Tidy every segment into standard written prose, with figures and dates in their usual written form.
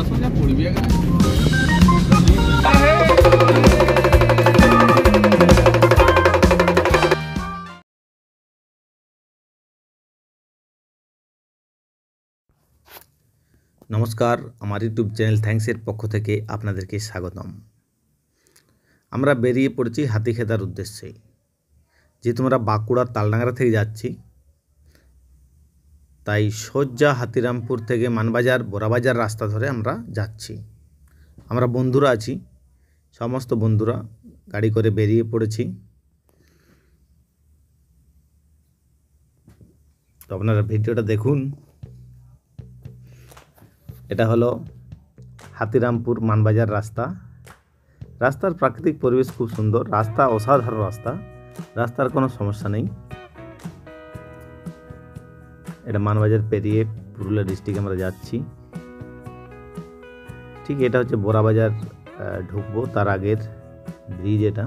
सोजा पड़िबे नमस्कार আমার YouTube channel থ্যাঙ্কসের পক্ষ থেকে আপনাদেরকে স্বাগতম। আমরা বেরিয়ে পড়েছি হাতিখেদার উদ্দেশ্যে। যেহেতু আমরা বাঁকুড়ার তালডাংরা থেকে যাচ্ছি, তাই সোজা হাতিরামপুর থেকে মানবাজার বোরাবাজার রাস্তা ধরে আমরা যাচ্ছি। আমরা বন্ধুরা আছি, সমস্ত বন্ধুরা গাড়ি করে বেরিয়ে পড়েছি। তো আপনারা ভিডিওটা দেখুন। এটা হলো হাতিরামপুর মানবাজার রাস্তা। রাস্তার প্রাকৃতিক পরিবেশ খুব সুন্দর, রাস্তা অসাধারণ রাস্তা, রাস্তার কোনো সমস্যা নেই। এটা মানবাজার পেরিয়ে পুরুলিয়া ডিস্ট্রিক্টে আমরা যাচ্ছি। ঠিক এটা হচ্ছে বোরাবাজার ঢুকবো, তার আগের ব্রিজ এটা।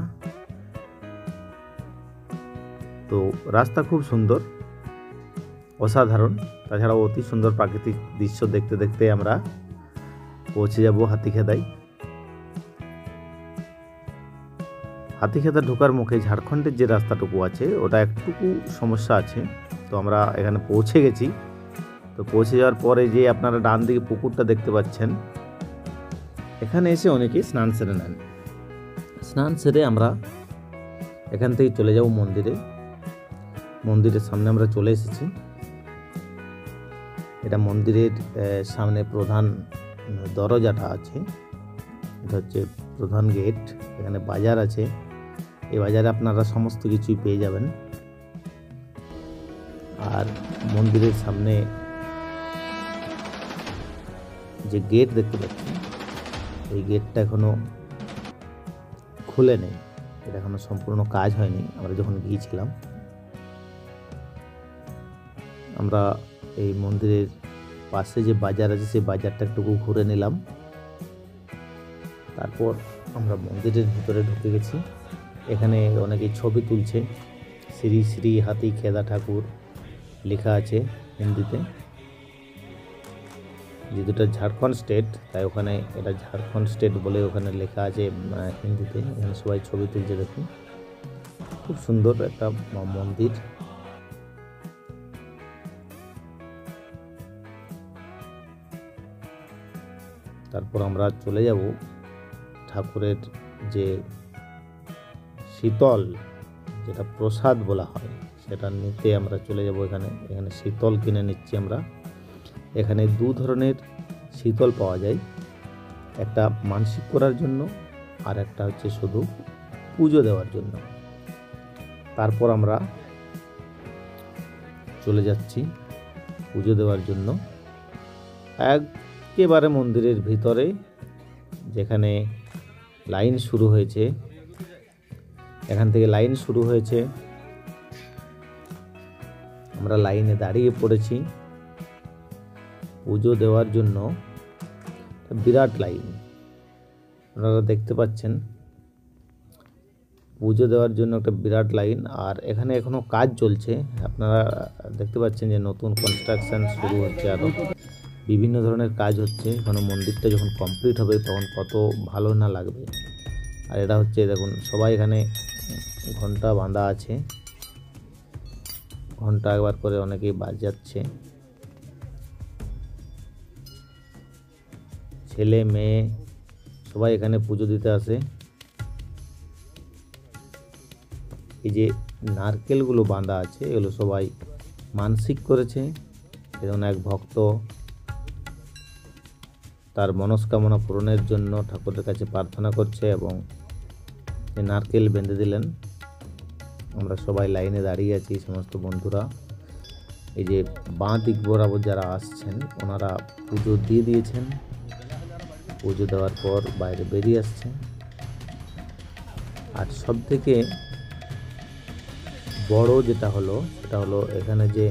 তো রাস্তা খুব সুন্দর, অসাধারণ, তাছাড়াও অতি সুন্দর প্রাকৃতিক দৃশ্য দেখতে দেখতে আমরা পৌঁছে যাব হাতিখেদায়। হাতিখেদা ঢোকার মুখে ঝাড়খণ্ডের যে রাস্তাটুকু আছে ওটা একটুকু সমস্যা আছে। তো আমরা এখানে পৌঁছে গেছি। তো পৌঁছে যাওয়ার পরে যে আপনারা ডান দিকে পুকুরটা দেখতে পাচ্ছেন, এখানে এসে অনেকেই স্নান সেরে নেন। স্নান সেরে আমরা এখান থেকে চলে যাব মন্দিরে। মন্দিরের সামনে আমরা চলে এসেছি। এটা মন্দিরের সামনে প্রধান দরজাটা আছে, এটা হচ্ছে প্রধান গেট। এখানে বাজার আছে, এই বাজারে আপনারা সমস্ত কিছুই পেয়ে যাবেন। আর মন্দিরের সামনে যে গেট দেখতে পাচ্ছেন, এই গেটটা এখনো খুলে নেই, এটা এখনো সম্পূর্ণ কাজ হয়নি। আমরা যখন গিয়েছিলাম, আমরা এই মন্দিরের পাশে যে বাজার আছে সেই বাজারটা একটু ঘুরে নিলাম। তারপর আমরা মন্দিরের ভিতরে ঢুকে গেছি। এখানে অনেকেই ছবি তুলছে। শ্রী শ্রী হাতিখেদা ঠাকুর লেখা আছে হিন্দিতে। যেহেতু ঝাড়খণ্ড স্টেট, তাই ওখানে এটা ঝাড়খণ্ড স্টেট বলে ওখানে লেখা আছে হিন্দিতে। এখানে সবাই ছবি তুলছে, দেখুন খুব সুন্দর একটা মন্দির। তারপর আমরা চলে যাব ঠাকুরের যে শীতল, যেটা প্রসাদ বলা হয়, সেটা নিতে আমরা চলে যাব। এখানে শীতল কিনে নিচ্ছি আমরা। এখানে দু ধরনের শীতল পাওয়া যায়, একটা মানসিক করার জন্য আর একটা হচ্ছে শুধু পুজো দেওয়ার জন্য। তারপর আমরা চলে যাচ্ছি পুজো দেওয়ার জন্য একেবারে মন্দিরের ভিতরে, যেখানে লাইন শুরু হয়েছে। এখান থেকে লাইন শুরু হয়েছে, আমরা লাইনে দাঁড়িয়ে পড়েছি পুজো দেওয়ার জন্য। বিরাট লাইন আপনারা দেখতে পাচ্ছেন, পুজো দেওয়ার জন্য একটা বিরাট লাইন। আর এখানে এখনো কাজ চলছে, আপনারা দেখতে পাচ্ছেন যে নতুন কনস্ট্রাকশন শুরু হচ্ছে, আরও বিভিন্ন ধরনের কাজ হচ্ছে। এখনো মন্দিরটা যখন কমপ্লিট হবে তখন কত ভালো না লাগবে। আর এটা হচ্ছে দেখুন, সবাই এখানে ঘন্টা বাঁধা আছে, ঘন্টা একবার করে অনেকেই বাজাচ্ছে। ছেলে মেয়ে সবাই এখানে পুজো দিতে আসে। এই যে নারকেলগুলো বাঁধা আছে, এগুলো সবাই মানসিক করেছে। যেমন এক ভক্ত তার মনস্কামনা পূরণের জন্য ঠাকুরের কাছে প্রার্থনা করছে এবং নারকেল বেঁধে দিলেন। আমরা সবাই লাইনে দাঁড়িয়ে আছি, সমস্ত বন্ধুরা। এই যে বাঁ দিক বরাবর যারা আসছেন, ওনারা পুজো দিয়ে দিয়েছেন। পুজো দেওয়ার পর বাইরে বেরিয়ে আসছেন। আর সব থেকে বড় যেটা হলো, সেটা হলো এখানে যে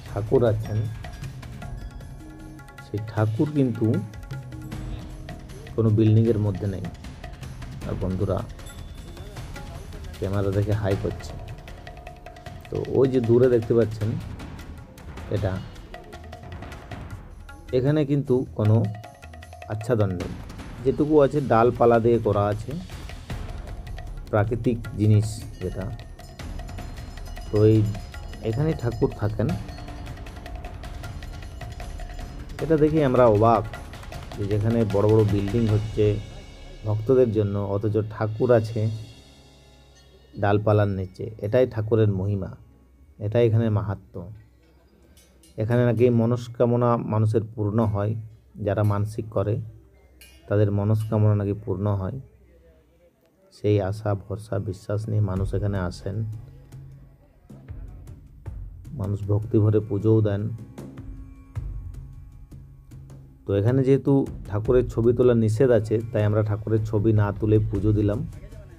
ঠাকুর আছেন, সেই ঠাকুর কিন্তু কোনো বিল্ডিংয়ের মধ্যে নেই। আর বন্ধুরা ক্যামেরা দেখে হাই করছে। তো ওই যে দূরে দেখতে পাচ্ছেন, এটা এখানে কিন্তু কোনো আচ্ছাদন নেই, যেটুকু আছে ডালপালা দিয়ে করা আছে, প্রাকৃতিক জিনিস যেটা। তো এখানে ঠাকুর থাকেন। এটা দেখে আমরা অবাক যে যেখানে বড় বড় বিল্ডিং হচ্ছে ভক্তদের জন্য, অথচ ঠাকুর আছে ডালপালার নিচে। এটাই ঠাকুরের মহিমা, এটাই এখানে মাহাত্ম্য। এখানে নাকি মনস্কামনা মানুষের পূর্ণ হয়, যারা মানসিক করে তাদের মনস্কামনা নাকি পূর্ণ হয়। সেই আশা ভরসা বিশ্বাস নিয়ে মানুষ এখানে আসেন, মানুষ ভক্তি ভরে পুজোও দেন। তো এখানে যেহেতু ঠাকুরের ছবি তোলা নিষেধ আছে, তাই আমরা ঠাকুরের ছবি না তুলে পুজো দিলাম।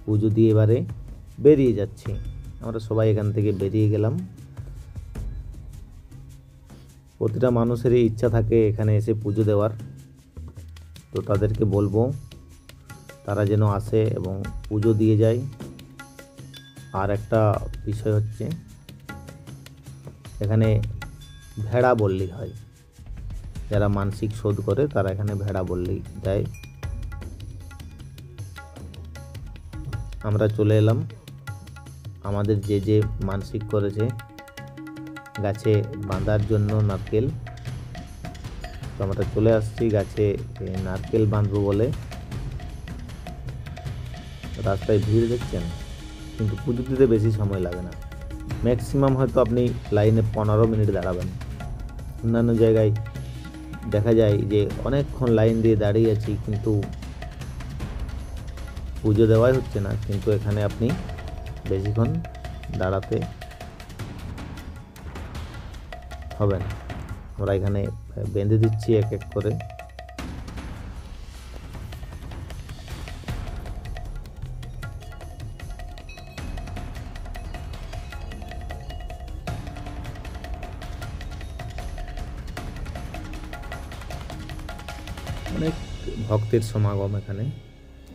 পুজো দিয়ে এবারে বেরিয়ে যাচ্ছি। আমরা সবাই এখান থেকে বেরিয়ে গেলাম। প্রতিটা মানুষেরই ইচ্ছা থাকে এখানে এসে পুজো দেওয়ার, তো তাদেরকে বলবো তারা যেন আসে এবং পুজো দিয়ে যায়। আর একটা বিষয় হচ্ছে এখানে ভেড়া বল্লি হয়, যারা মানসিক শোধ করে তারা এখানে ভেড়া বল্লি দেয়। আমরা চলে এলাম, আমাদের যে যে মানসিক করেছে গাছে বাঁধার জন্য নারকেল, তো আমরা চলে আসছি গাছে নারকেল বাঁধবো বলে। রাস্তায় ভিড় দেখছেন, কিন্তু পুজো দিতে বেশি সময় লাগে না, ম্যাক্সিমাম হয়তো আপনি লাইনে 15 মিনিট দাঁড়াবেন। অন্যান্য জায়গায় দেখা যায় যে অনেকক্ষণ লাইন দিয়ে দাঁড়িয়ে আছি কিন্তু পুজো দেওয়াই হচ্ছে না, কিন্তু এখানে আপনি বেশিক্ষণ দাঁড়াতে হবে না। আমরা এখানে বেঁধে দিচ্ছি এক এক করে। অনেক ভক্তের সমাগম এখানে,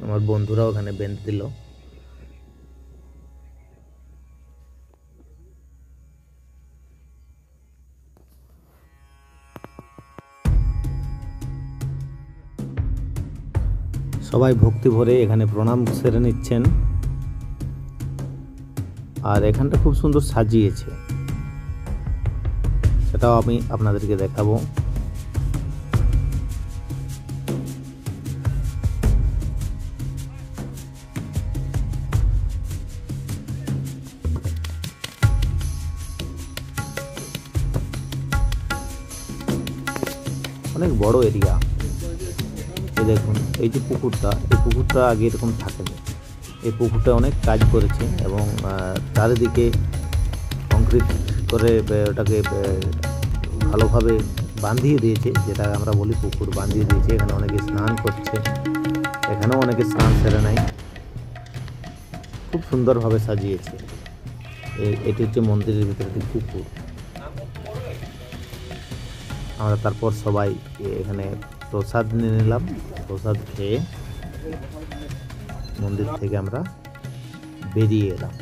আমার বন্ধুরাও এখানে বেঁধে দিল। সবাই ভক্তি ভরে এখানে প্রণাম সেরে নিচ্ছেন। আর এখানটা খুব সুন্দর সাজিয়েছে, সেটাও আমি আপনাদেরকে দেখাবো। অনেক বড় এরিয়া। এই দেখুন, এই যে পুকুরটা আগে এরকম থাকেনি। এই পুকুরটা অনেক কাজ করেছে এবং চারিদিকে কংক্রিট করে ওটাকে ভালোভাবে বাঁধিয়ে দিয়েছে, যেটা আমরা বলি পুকুর বাঁধিয়ে দিয়েছে। এখানে অনেকে স্নান করছে, এখানেও অনেকে স্নান সেরে নেয়। খুব সুন্দরভাবে সাজিয়েছে। এটি হচ্ছে মন্দিরের ভিতরে একটি পুকুর। আমরা তারপর সবাই এখানে প্রসাদ নিয়ে নিলাম। প্রসাদ খেয়ে মন্দির থেকে আমরা বেরিয়ে এলাম।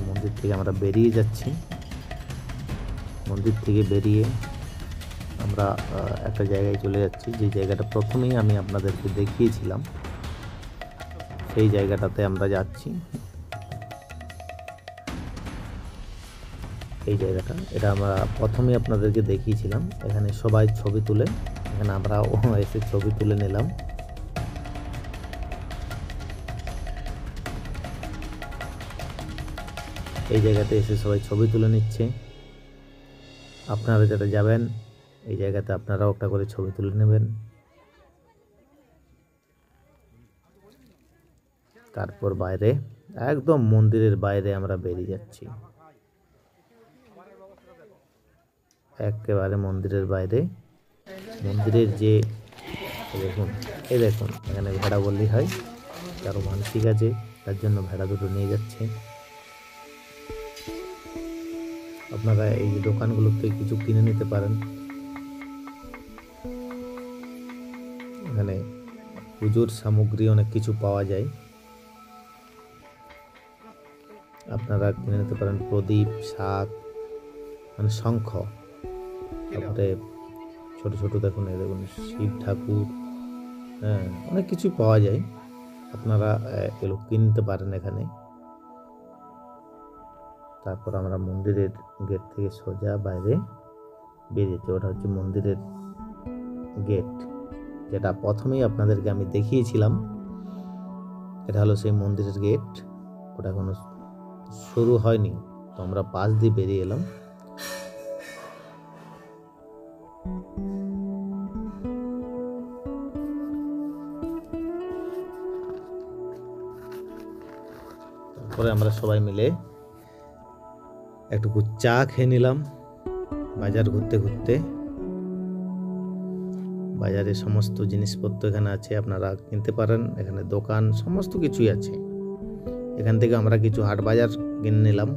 মন্দির থেকে আমরা বেরিয়ে যাচ্ছি। মন্দির থেকে বেরিয়ে আমরা একটা জায়গায় চলে যাচ্ছি, যে জায়গাটা প্রথমেই আমি আপনাদেরকে দেখিয়েছিলাম, সেই জায়গাটাতে আমরা যাচ্ছি। এই জায়গাটা, এটা আমরা প্রথমেই আপনাদেরকে দেখিয়েছিলাম। এখানে সবাই ছবি তুলে, এখানে আমরাও এসে ছবি তুলে নিলাম। এই জায়গাতে এসে সবাই ছবি তুলে নিচ্ছে। আপনারা যারা যাবেন এই জায়গাতে আপনারাও একটা করে ছবি তুলে নেবেন। তারপর বাইরে, একদম মন্দিরের বাইরে আমরা বেরিয়ে যাচ্ছি, একেবারে মন্দিরের বাইরে। মন্দিরের যে দেখুন, এই দেখুন এখানে ভেড়া বললি হয়, কারো মানসিক আছে তার জন্য ভেড়া দুটো নিয়ে যাচ্ছে। আপনারা এই দোকানগুলোতে কিছু কিনে নিতে পারেন। এখানে পুজোর সামগ্রী অনেক কিছু পাওয়া যায়, আপনারা কিনে নিতে পারেন। প্রদীপ, শাক, মানে শঙ্খ, তারপরে ছোট ছোট দেখুন, এই দেখুন শিব ঠাকুর, হ্যাঁ অনেক কিছু পাওয়া যায়, আপনারা এগুলো কিনতে পারেন এখানে। তারপর আমরা মন্দিরের গেট থেকে সোজা বাইরে বেরিয়েছি। ওটা হচ্ছে মন্দিরের গেট, যেটা প্রথমেই আপনাদেরকে আমি দেখিয়েছিলাম। এটা হলো সেই মন্দিরের গেট, ওটা এখনো শুরু হয়নি, তো আমরা পাশ দিয়ে বেরিয়ে এলাম। তারপরে আমরা সবাই মিলে একটুকু চা খেয়ে নিলাম বাজার ঘুরতে ঘুরতে। বাজারে সমস্ত জিনিসপত্র এখানে আছে, আপনারা কিনতে পারেন, এখানে দোকান সমস্ত কিছুই আছে। এখান থেকে আমরা কিছু হাট বাজার কিনে নিলাম।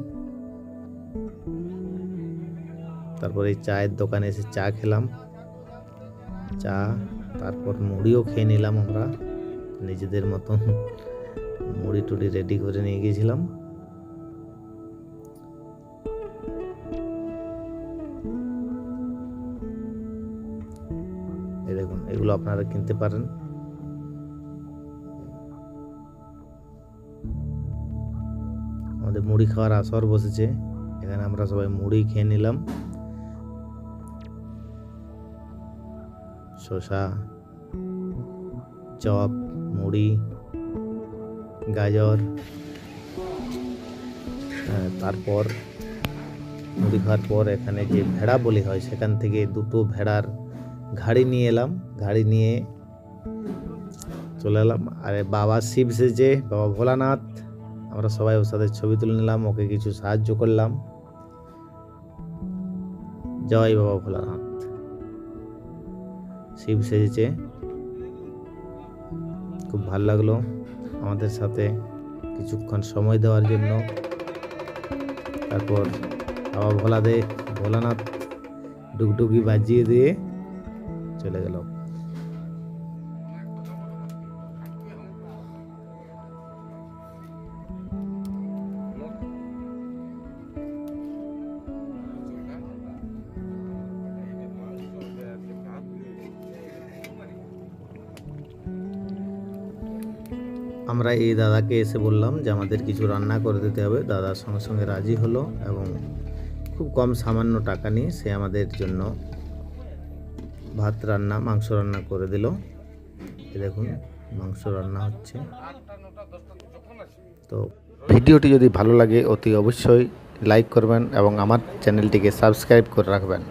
তারপরে এই চায়ের দোকানে এসে চা খেলাম, চা, তারপর মুড়িও খেয়ে নিলাম। আমরা নিজেদের মতন মুড়ি টুড়ি রেডি করে নিয়ে গিয়েছিলাম। এই দেখুন, এগুলো আপনারা কিনতে পারেন। আমাদের মুড়ি খাওয়ার আসর বসেছে, এখানে আমরা সবাই মুড়ি খেয়ে নিলাম। শসা, চপ, মুড়ি, গাজর, তারপর মুড়ি খাওয়ার পর এখানে যে ভেড়া বলি হয়, সেখান থেকে দুটো ভেড়ার ঘাড়ি নিয়ে এলাম। ঘাড়ি নিয়ে চলে এলাম। আরে বাবা শিব সেজে, বাবা ভোলানাথ, আমরা সবাই ওর সাথে ছবি তুলে নিলাম, ওকে কিছু সাহায্য করলাম। জয় বাবা ভোলানাথ। শিব সেজেছে, খুব ভালো লাগলো আমাদের সাথে কিছুক্ষণ সময় দেওয়ার জন্য। তারপর বাবা ভোলানাথ ডুগডুগি বাজিয়ে দিয়ে চলে গেল। আমরা এই দাদাকে এসে বললাম যে আমাদের কিছু রান্না করে দিতে হবে। দাদার সঙ্গে সঙ্গে রাজি হলো এবং খুব কম সামান্য টাকা নিয়ে সে আমাদের জন্য ভাত রান্না, মাংস রান্না করে দিল। এই দেখুন, মাংস রান্না হচ্ছে। তো ভিডিওটি যদি ভালো লাগে অতি অবশ্যই লাইক করবেন এবং আমার চ্যানেলটিকে সাবস্ক্রাইব করে রাখবেন।